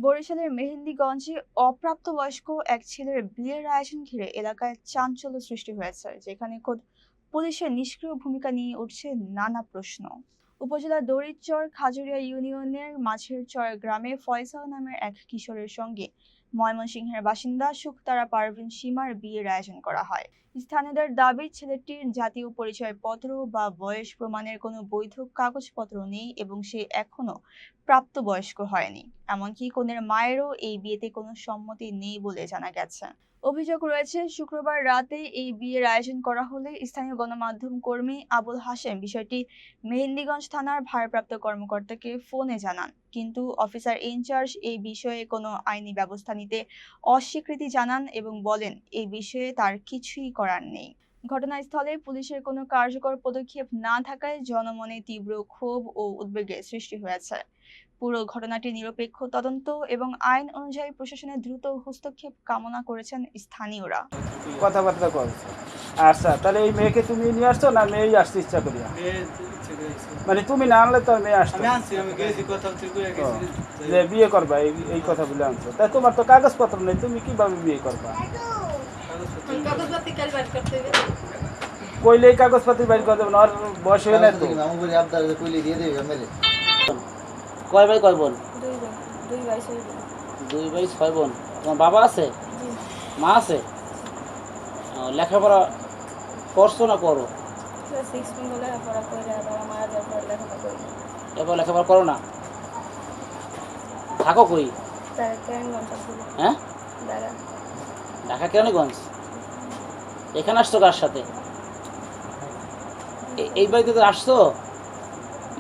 বরিশালের মেহেন্দিগঞ্জে অপ্রাপ্তবয়স্ক এক ছেলের বিয়ের আয়োজন ঘিরে এলাকায় চাঞ্চল্য সৃষ্টি হয়েছে, যেখানে খোদ পুলিশের নিষ্ক্রিয় ভূমিকা নিয়ে উঠছে নানা প্রশ্ন। উপজেলার দড়িচর খাজুরিয়া ইউনিয়নের মাঝের চর গ্রামে ফয়সাল নামের এক কিশোরের সঙ্গে ময়মনসিংহের বাসিন্দা শুকতারা পারভিন সীমার বিয়ের আয়োজন করা হয়। স্থানীয়দের দাবি, ছেলেটির জাতীয় পরিচয়পত্র বা বয়স প্রমাণের কোনো বৈধ কাগজপত্র নেই এবং সে এখনো প্রাপ্তবয়স্ক হয়নি। এমনকি কনের মায়েরও এই বিয়েতে কোনো সম্মতি নেই বলে জানা গেছে। অভিযোগ রয়েছে, শুক্রবার রাতে এই বিয়ের আয়োজন করা হলে স্থানীয় গণমাধ্যম কর্মী আবুল হাশেম বিষয়টি মেহেন্দিগঞ্জ থানার ভারপ্রাপ্ত কর্মকর্তাকে ফোনে জানান, কিন্তু অফিসার ইনচার্জ এই বিষয়ে কোনো আইনি ব্যবস্থা নিতে অস্বীকৃতি জানান এবং বলেন এই বিষয়ে তার কিছুই করার নেই। ঘটনাস্থলে পুলিশের কোনো কার্যকর পদক্ষেপ না থাকায় জনমনে তীব্র ক্ষোভ ও উদ্বেগের সৃষ্টি হয়েছে। পুরো ঘটনাটি নিরপেক্ষ তদন্ত এবং আইন অনুযায়ী প্রশাসনের দ্রুত হস্তক্ষেপ কামনা করেছেন স্থানীয়রা। কথাবার্তা করছে। আচ্ছা, তাহলে এই মেয়েকে তুমি নিয়ে আসছো না মেয়েই আসতে ইচ্ছা করিয়া? মানে তুমি না আনলে তো মেয়ে আসতো। যে বিয়ে করবা এই কথা বলে আনছো, তাই তোমার তো কাগজপত্র নেই, তুমি কিভাবে বিয়ে করবা? কইলে কাগজপত্র বাইর করে দেবেন, ওর বয়স হয়ে নাই তো। কয় ভাই কয় বোন? দুই ভাই 6 বোন। 2 ভাই 6 বোন। তোমার বাবা আছে? মা আছে? লেখাপড়া করছো না করো? এবার লেখাপড়া করো না? থাকো কই? হ্যাঁ, ঢাকা কেরানীগঞ্জ। এখানে আসছো কার সাথে? এই বাড়িতে তো আসছো,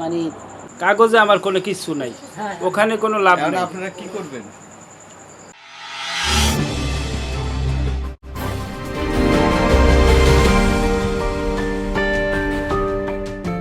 মানে কাগজে আমার কোনো কিছু নাই, ওখানে কোনো লাভ নেই। আপনারা কি করবেন?